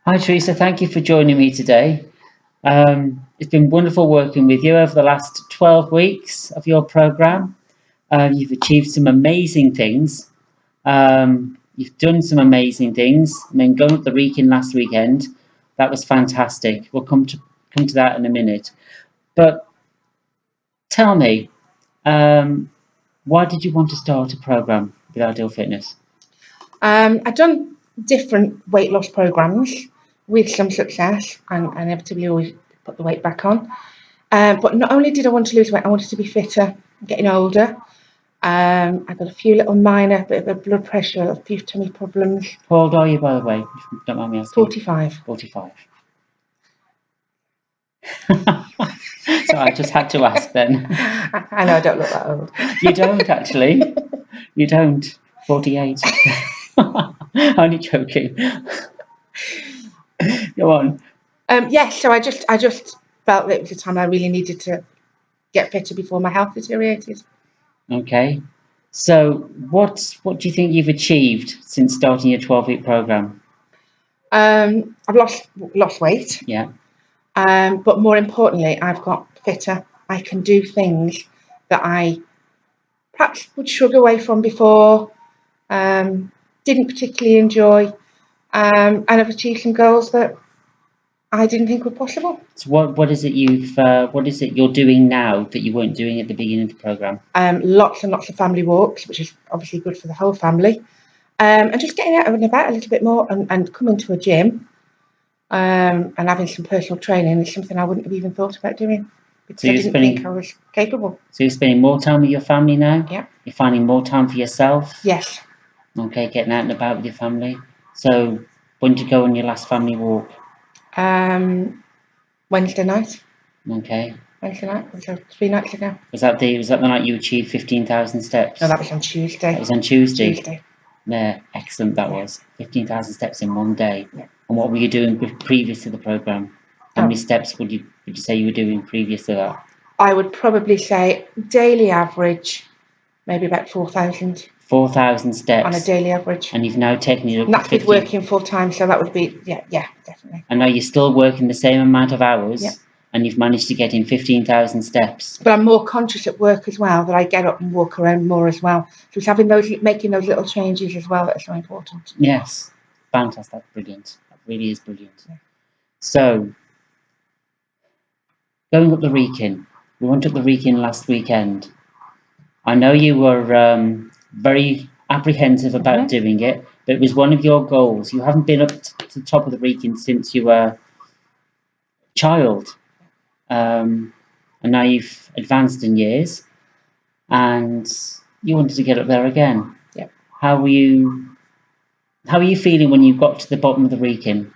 Hi, Teresa. Thank you for joining me today. It's been wonderful working with you over the last 12 weeks of your program. You've achieved some amazing things. You've done some amazing things. I mean, going up the Wrekin last weekend, that was fantastic. We'll come to that in a minute. But tell me, why did you want to start a program with Ideal Fitness? I've done different weight loss programs with some success, and inevitably always put the weight back on. But not only did I want to lose weight, I wanted to be fitter. I'm getting older. I've got a few little minor bit of blood pressure, a few tummy problems. How old are you, by the way? If you don't mind me asking. 45. 45. So I just had to ask then. I know I don't look that old. You don't actually. You don't. 48. Only joking. Go on. Yes, so I just felt that it was a time I really needed to get fitter before my health deteriorated. Okay. So what do you think you've achieved since starting your 12-week program? I've lost weight. Yeah. But more importantly, I've got fitter. I can do things that I perhaps would shrug away from before, didn't particularly enjoy, and I've achieved some goals that I didn't think were possible. So what is it you're doing now that you weren't doing at the beginning of the program? Lots and lots of family walks, which is obviously good for the whole family, and just getting out and about a little bit more, and coming to a gym, and having some personal training is something I wouldn't have even thought about doing because I didn't think I was capable. So you're spending more time with your family now? Yeah. You're finding more time for yourself? Yes. Okay, getting out and about with your family. So when did you go on your last family walk? Wednesday night. Okay. Wednesday night, so 3 nights ago. Was that the night you achieved 15,000 steps? No, that was on Tuesday. That was on Tuesday. Tuesday. Yeah, excellent that was. 15,000 steps in one day. Yeah. And what were you doing previous to the program? How many steps would you say you were doing previous to that? I would probably say daily average, maybe about 4,000. 4,000 steps. On a daily average. And you've now taken it up and to that's with working full time, so that would be, yeah, definitely. And now you're still working the same amount of hours, yeah. And you've managed to get in 15,000 steps. But I'm more conscious at work as well, that I get up and walk around more as well. So it's making those little changes as well that are so important. Yes, fantastic, that's brilliant. That really is brilliant. Yeah. So, going up the Wrekin, we went up the Wrekin last weekend. I know you were very apprehensive about doing it, but it was one of your goals. You haven't been up to the top of the Wrekin since you were a child. And now you've advanced in years, and you wanted to get up there again. Yep. How were you feeling when you got to the bottom of the Wrekin?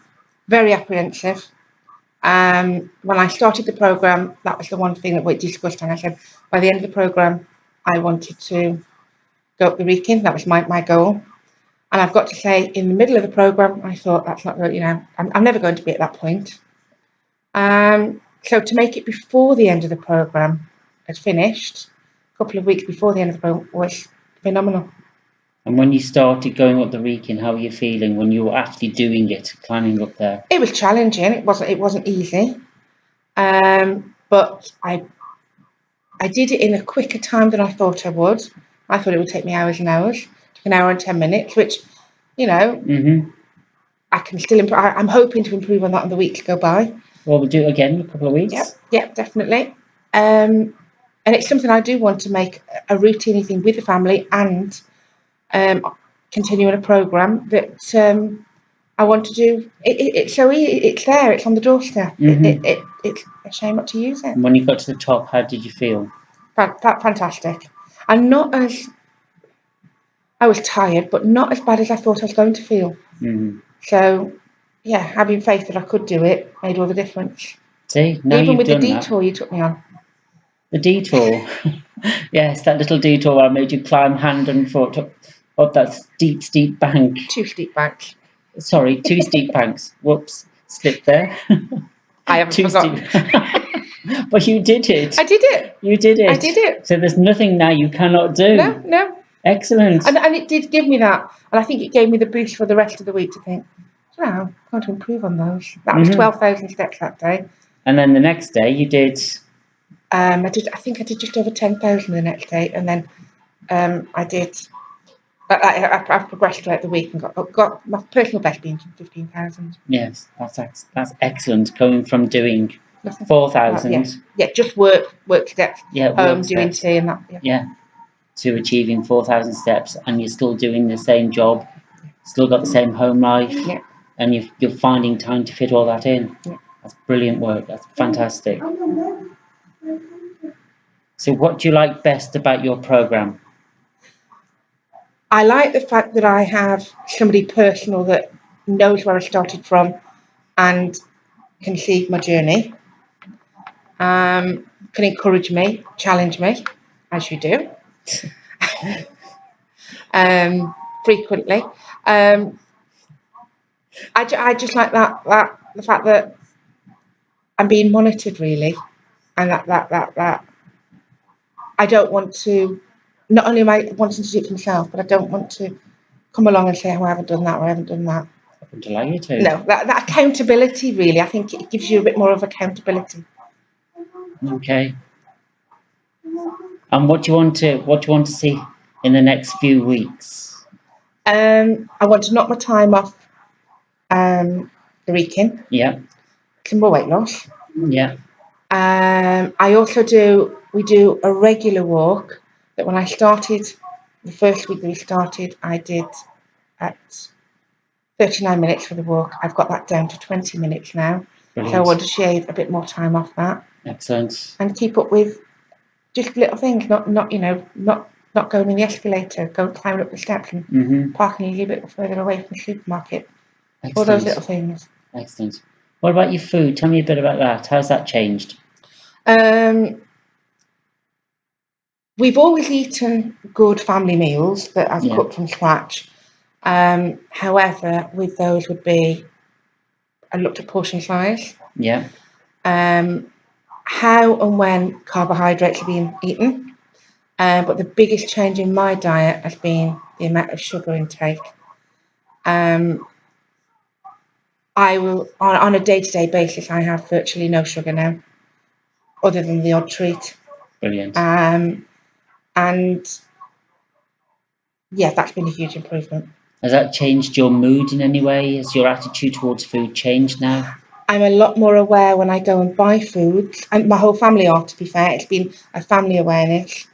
Very apprehensive. When I started the program, that was the one thing that we discussed, and I said by the end of the program, I wanted to go up the Wrekin. That was my goal. And I've got to say, in the middle of the program, I thought that's not really, I'm never going to be at that point. So to make it before the end of the program had finished, a couple of weeks before the end of the program, was phenomenal. And when you started going up the Wrekin, how were you feeling when you were actually doing it, climbing up there? It was challenging. It wasn't easy. But I did it in a quicker time than I thought I would. I thought it would take me hours and hours. It took an hour and 10 minutes, which, I can still improve. I'm hoping to improve on that in the weeks go by. Well, we'll do it again in a couple of weeks. Yep, definitely. And it's something I do want to make a routine thing with the family, and continue in a program that I want to do. It's so easy. It's there. It's on the doorstep. It's a shame not to use it. And when you got to the top, how did you feel? Fantastic. And I was tired, but not as bad as I thought I was going to feel. So, yeah, having faith that I could do it made all the difference. See, now even you've with done the detour you took me on. The detour, yes, that little detour where I made you climb hand and foot up that steep bank. 2 steep banks. Sorry, 2 steep banks. Whoops, slipped there. I haven't forgotten. But you did it. I did it. You did it. I did it. So there's nothing now you cannot do. No. Excellent. And it did give me that. And I think it gave me the boost for the rest of the week to think, Well, I'm going to improve on those. That was 12,000 steps that day. And then the next day you did? I think I did just over 10,000 the next day, and then I did. I've progressed throughout the week and got my personal best being 15,000. Yes, that's excellent. Going from doing 4,000. Yeah, just work steps. Yeah, home doing tea and that. Yeah. To achieving 4,000 steps, and you're still doing the same job, still got the same home life, and you're finding time to fit all that in. That's brilliant work. That's fantastic. So what do you like best about your program? I like the fact that I have somebody personal that knows where I started from and can see my journey, can encourage me, challenge me, as you do, frequently. I just like that the fact that I'm being monitored, really, and that I don't want to. Not only am I wanting to do it for myself, but I don't want to come along and say, "Oh, I haven't done that," or "I haven't done that." I wouldn't allow you to. No, that accountability, really. I think it gives you a bit more of accountability. Okay. And what do you want to see in the next few weeks? I want to knock my time off the weekend. Yeah. Some more weight loss. Yeah. I also we do a regular walk that when I started, the first week that we started, I did at 39 minutes for the walk. I've got that down to 20 minutes now. Brilliant. So I want to shave a bit more time off that. Excellent. And keep up with just little things, not going in the escalator, climbing up the steps and parking a little bit further away from the supermarket. Excellent. All those little things. Excellent. What about your food? Tell me a bit about that. How's that changed? We've always eaten good family meals that I've cooked from scratch. However, with those would be, I looked at portion size. Yeah. How and when carbohydrates are being eaten. But the biggest change in my diet has been the amount of sugar intake. I will, on a day-to-day basis, I have virtually no sugar now, other than the odd treat. Brilliant. And yeah, that's been a huge improvement. Has that changed your mood in any way? Has your attitude towards food changed now? I'm a lot more aware when I go and buy foods, and my whole family are, to be fair. It's been a family awareness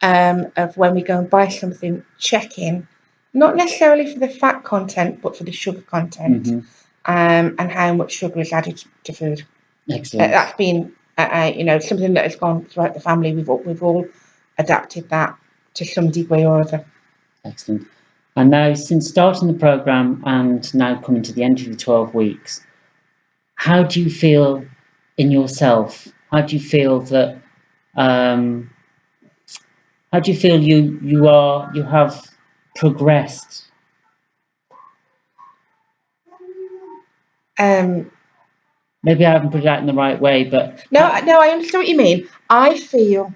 of when we go and buy something, checking, not necessarily for the fat content, but for the sugar content, and how much sugar is added to food. Excellent. That's been, something that has gone throughout the family. We've all adapted that to some degree or other. Excellent. And now, since starting the programme and now coming to the end of the 12 weeks, how do you feel in yourself? How do you feel that? How do you feel you have progressed? Maybe I haven't put it out in the right way, but no, I understand what you mean. I feel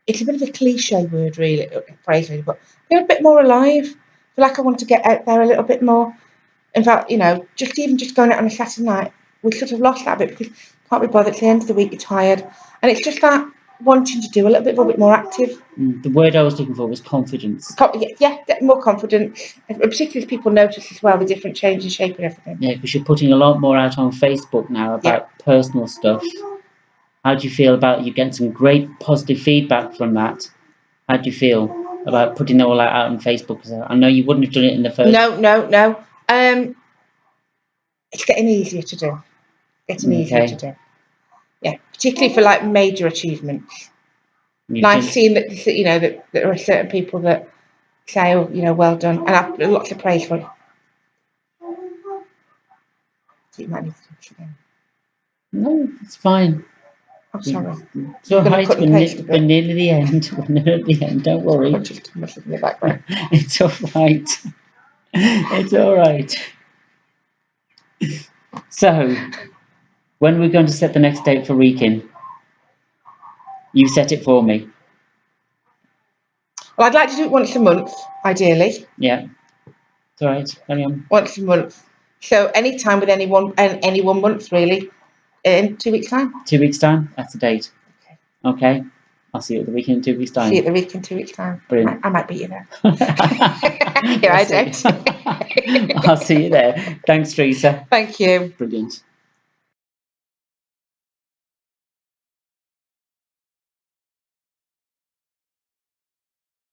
it's a bit of a cliche phrase, really, but I feel a bit more alive. I feel like I want to get out there a little bit more. In fact, just going out on a Saturday night, we sort of lost that bit because can't be bothered. At the end of the week, you're tired, and it's just that wanting to do a little bit more active. The word I was looking for was confidence. Yeah, more confident, particularly as people notice as well the different change in shape and everything. Yeah, because you're putting a lot more out on Facebook now about personal stuff. How do you feel about you getting some great positive feedback from that? How do you feel about putting it all out on Facebook? Because I know you wouldn't have done it in the first. No. It's getting easier to do. Easier to do. Yeah, particularly for like major achievements. Nice seeing that that there are certain people that say, "Oh, well done," and I've lots of praise for it. So you might need to do it again. No, it's fine. I'm sorry. It's all right. We're nearly the end. We're nearly at the end. Don't worry. I'm just in the background. It's all right. It's all right. So, when are we going to set the next date for Reekin? You set it for me. Well, I'd like to do it once a month, ideally. Yeah. It's all right. Carry on. Once a month. So any time with any one month, really, in 2 weeks' time. 2 weeks' time? That's the date. Okay. I'll see you at the weekend in 2 weeks' time. See you at the week in 2 weeks' time. Brilliant. I might beat you there. Yeah, I don't. I'll see you there. Thanks, Teresa. Thank you. Brilliant.